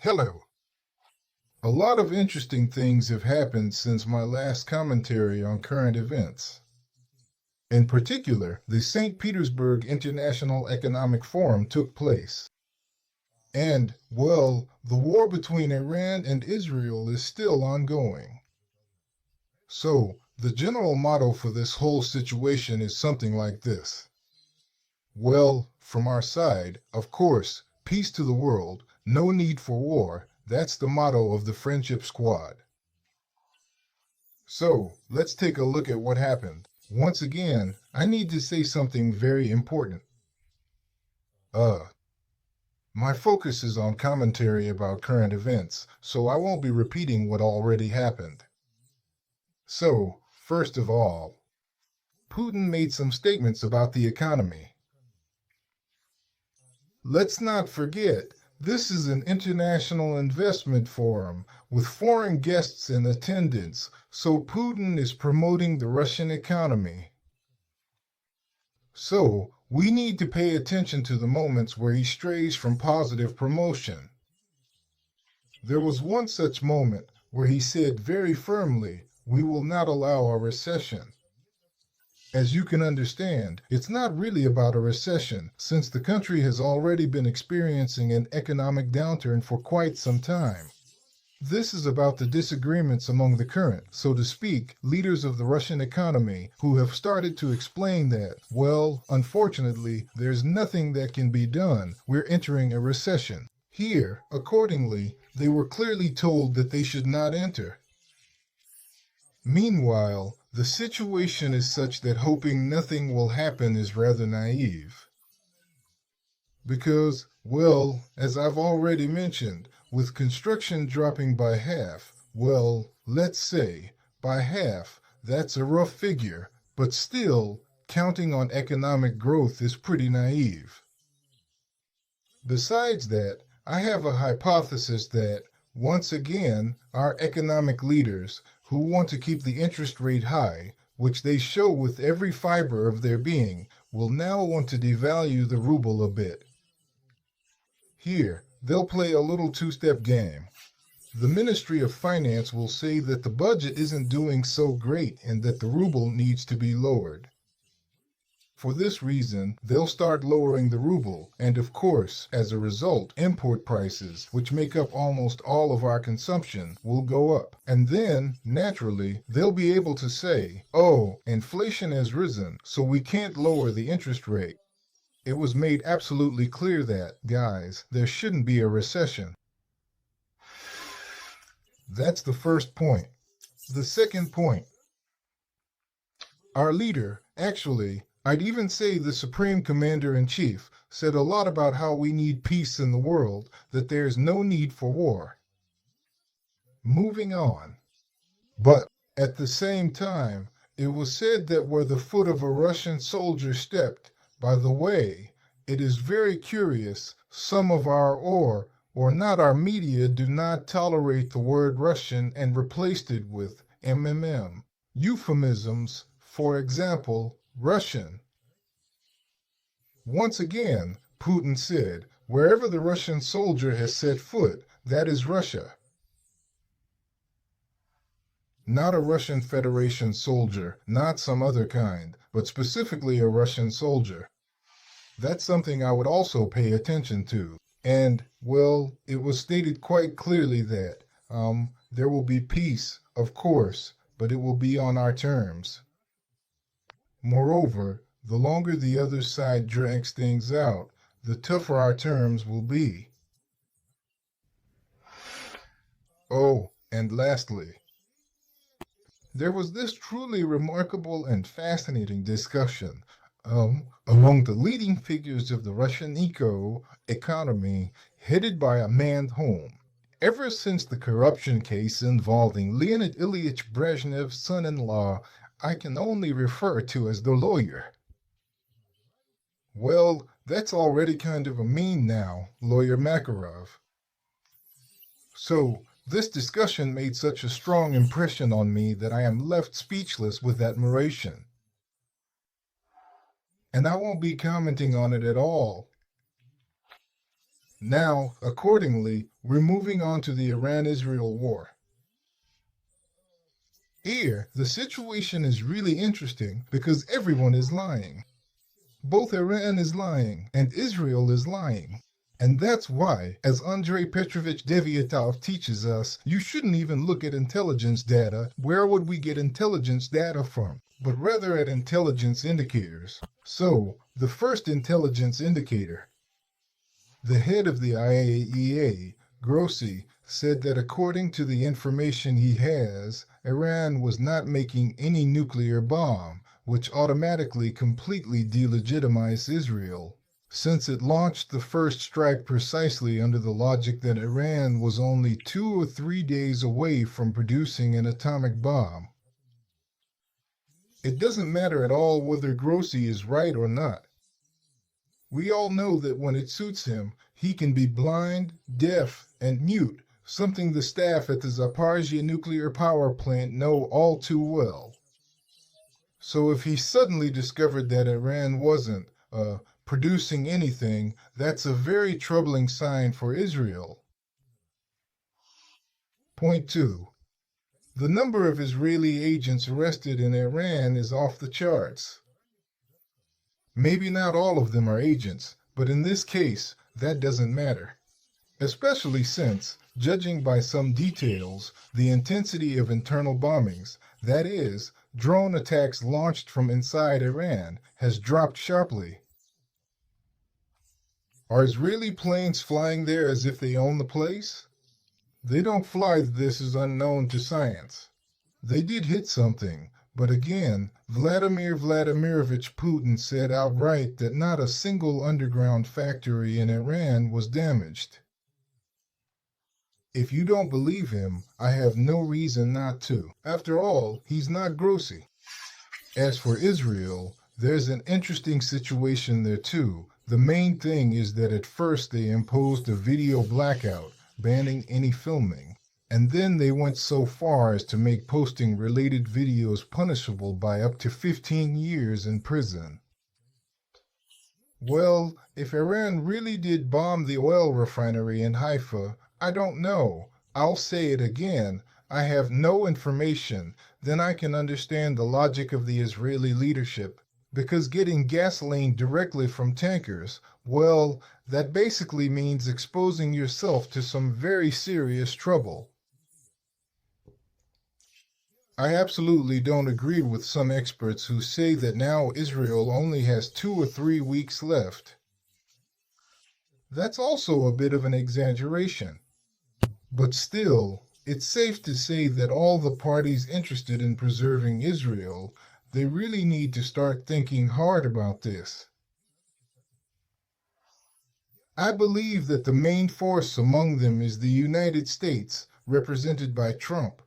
Hello. A lot of interesting things have happened since my last commentary on current events. In particular, the St. Petersburg International Economic Forum took place. And, well, the war between Iran and Israel is still ongoing. So, the general motto for this whole situation is something like this. Well, from our side, of course, peace to the world, no need for war. That's the motto of the Friendship Squad. So, let's take a look at what happened. Once again, I need to say something very important. My focus is on commentary about current events, so I won't be repeating what already happened. So, first of all, Putin made some statements about the economy. Let's not forget, this is an international investment forum with foreign guests in attendance, so Putin is promoting the Russian economy. So, we need to pay attention to the moments where he strays from positive promotion. There was one such moment where he said very firmly, "We will not allow a recession." As you can understand, it's not really about a recession, since the country has already been experiencing an economic downturn for quite some time. This is about the disagreements among the current, so to speak, leaders of the Russian economy, who have started to explain that, well, unfortunately, there's nothing that can be done. We're entering a recession. Here, accordingly, they were clearly told that they should not enter. Meanwhile, the situation is such that hoping nothing will happen is rather naive. Because, well, as I've already mentioned, with construction dropping by half, well, let's say, by half, that's a rough figure, but still, counting on economic growth is pretty naive. Besides that, I have a hypothesis that, once again, our economic leaders, who want to keep the interest rate high, which they show with every fiber of their being, will now want to devalue the ruble a bit. Here, they'll play a little two-step game. The Ministry of Finance will say that the budget isn't doing so great and that the ruble needs to be lowered. For this reason, they'll start lowering the ruble, and of course, as a result, import prices, which make up almost all of our consumption, will go up. And then, naturally, they'll be able to say, "Oh, inflation has risen, so we can't lower the interest rate." It was made absolutely clear that, guys, there shouldn't be a recession. That's the first point. The second point. Our leader, actually, I'd even say the Supreme Commander-in-Chief, said a lot about how we need peace in the world, that there's no need for war. Moving on. But at the same time, it was said that where the foot of a Russian soldier stepped, by the way, it is very curious, some of our or not our media do not tolerate the word Russian and replaced it with MMM. Euphemisms, for example, Russian. Once again, Putin said, wherever the Russian soldier has set foot, that is Russia. Not a Russian Federation soldier, not some other kind, but specifically a Russian soldier. That's something I would also pay attention to. And, well, it was stated quite clearly that, there will be peace, of course, but it will be on our terms. Moreover, the longer the other side drags things out, the tougher our terms will be. Oh, and lastly, there was this truly remarkable and fascinating discussion among the leading figures of the Russian economy headed by a man whom, ever since the corruption case involving Leonid Ilyich Brezhnev's son-in-law, I can only refer to as the lawyer. Well, that's already kind of a meme now, Lawyer Makarov. So, this discussion made such a strong impression on me that I am left speechless with admiration. And I won't be commenting on it at all. Now, accordingly, we're moving on to the Iran-Israel war. Here, the situation is really interesting because everyone is lying. Both Iran is lying and Israel is lying. And that's why, as Andrei Petrovich Deviatov teaches us, you shouldn't even look at intelligence data. Where would we get intelligence data from? But rather at intelligence indicators. So, the first intelligence indicator. The head of the IAEA, Grossi, said that according to the information he has, Iran was not making any nuclear bomb, which automatically completely delegitimized Israel, since it launched the first strike precisely under the logic that Iran was only 2 or 3 days away from producing an atomic bomb. It doesn't matter at all whether Grossi is right or not. We all know that when it suits him, he can be blind, deaf, and mute, something the staff at the Zaporizhzhia nuclear power plant know all too well. So if he suddenly discovered that Iran wasn't producing anything, that's a very troubling sign for Israel. Point 2. The number of Israeli agents arrested in Iran is off the charts. Maybe not all of them are agents, but in this case, that doesn't matter. Especially since, judging by some details, the intensity of internal bombings, that is, drone attacks launched from inside Iran, has dropped sharply. Are Israeli planes flying there as if they own the place? They don't fly. This is unknown to science. They did hit something, but again, Vladimir Vladimirovich Putin said outright that not a single underground factory in Iran was damaged. If you don't believe him, I have no reason not to. After all, he's not Grossi. As for Israel, there's an interesting situation there too. The main thing is that at first they imposed a video blackout, banning any filming, and then they went so far as to make posting related videos punishable by up to 15 years in prison. Well, if Iran really did bomb the oil refinery in Haifa, I don't know. I'll say it again. I have no information. Then I can understand the logic of the Israeli leadership. Because getting gasoline directly from tankers, well, that basically means exposing yourself to some very serious trouble. I absolutely don't agree with some experts who say that now Israel only has 2 or 3 weeks left. That's also a bit of an exaggeration. But still, it's safe to say that all the parties interested in preserving Israel, they really need to start thinking hard about this. I believe that the main force among them is the United States, represented by Trump.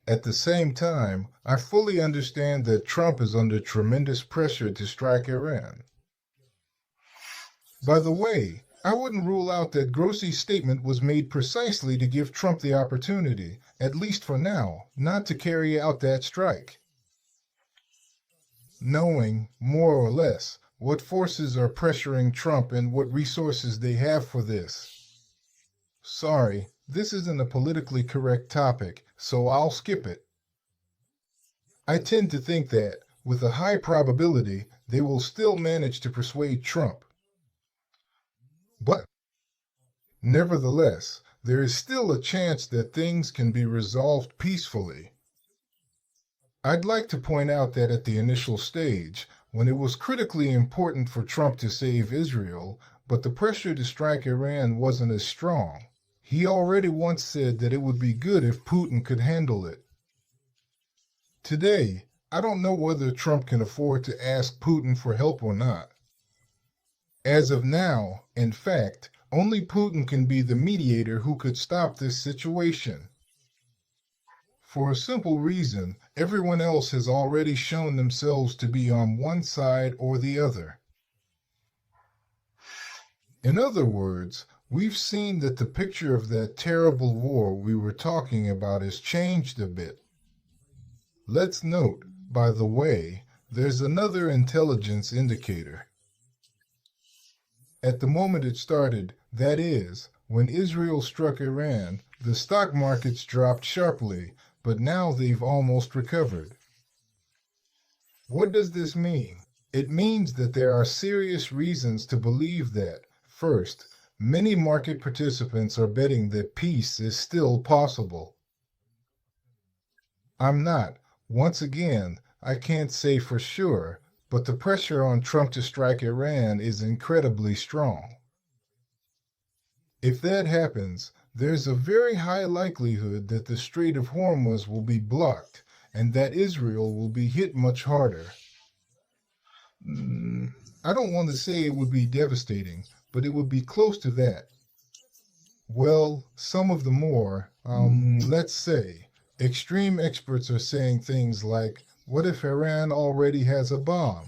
At the same time, I fully understand that Trump is under tremendous pressure to strike Iran. By the way, I wouldn't rule out that Grossi's statement was made precisely to give Trump the opportunity, at least for now, not to carry out that strike. Knowing, more or less, what forces are pressuring Trump and what resources they have for this. Sorry, this isn't a politically correct topic, so I'll skip it. I tend to think that, with a high probability, they will still manage to persuade Trump. But, nevertheless, there is still a chance that things can be resolved peacefully. I'd like to point out that at the initial stage, when it was critically important for Trump to save Israel, but the pressure to strike Iran wasn't as strong, he already once said that it would be good if Putin could handle it. Today, I don't know whether Trump can afford to ask Putin for help or not. As of now, in fact, only Putin can be the mediator who could stop this situation. For a simple reason, everyone else has already shown themselves to be on one side or the other. In other words, we've seen that the picture of that terrible war we were talking about has changed a bit. Let's note, by the way, there's another intelligence indicator. At the moment it started, that is, when Israel struck Iran, the stock markets dropped sharply, but now they've almost recovered. What does this mean? It means that there are serious reasons to believe that, first, many market participants are betting that peace is still possible. I'm not. Once again, I can't say for sure, but the pressure on Trump to strike Iran is incredibly strong. If that happens, there's a very high likelihood that the Strait of Hormuz will be blocked and that Israel will be hit much harder. I don't want to say it would be devastating, but it would be close to that. Well, some of the more, let's say, extreme experts are saying things like, what if Iran already has a bomb?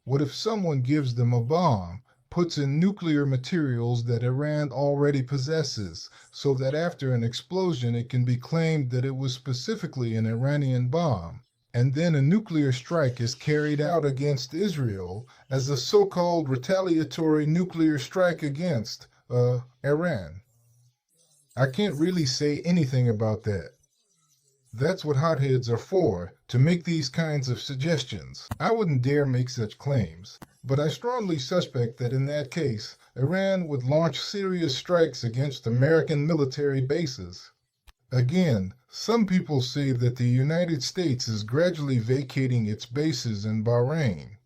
What if someone gives them a bomb, puts in nuclear materials that Iran already possesses, so that after an explosion it can be claimed that it was specifically an Iranian bomb, and then a nuclear strike is carried out against Israel as a so-called retaliatory nuclear strike against Iran? I can't really say anything about that. That's what hotheads are for, to make these kinds of suggestions. I wouldn't dare make such claims, but I strongly suspect that in that case, Iran would launch serious strikes against American military bases. Again, some people say that the United States is gradually vacating its bases in Bahrain.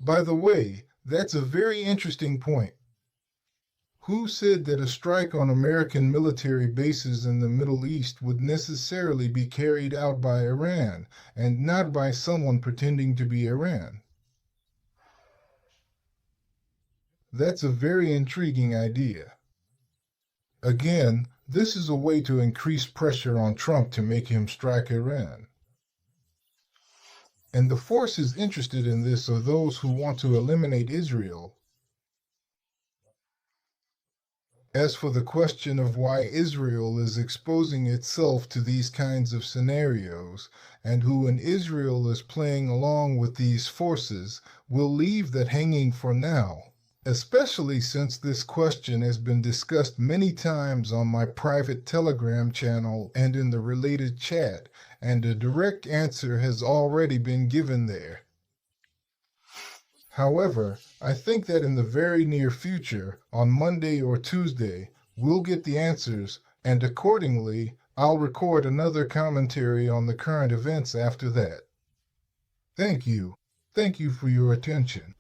By the way, that's a very interesting point. Who said that a strike on American military bases in the Middle East would necessarily be carried out by Iran and not by someone pretending to be Iran? That's a very intriguing idea. Again, this is a way to increase pressure on Trump to make him strike Iran. And the forces interested in this are those who want to eliminate Israel. As for the question of why Israel is exposing itself to these kinds of scenarios, and who in Israel is playing along with these forces, we'll leave that hanging for now, especially since this question has been discussed many times on my private Telegram channel and in the related chat, and a direct answer has already been given there. However, I think that in the very near future, on Monday or Tuesday, we'll get the answers, and accordingly, I'll record another commentary on the current events after that. Thank you. Thank you for your attention.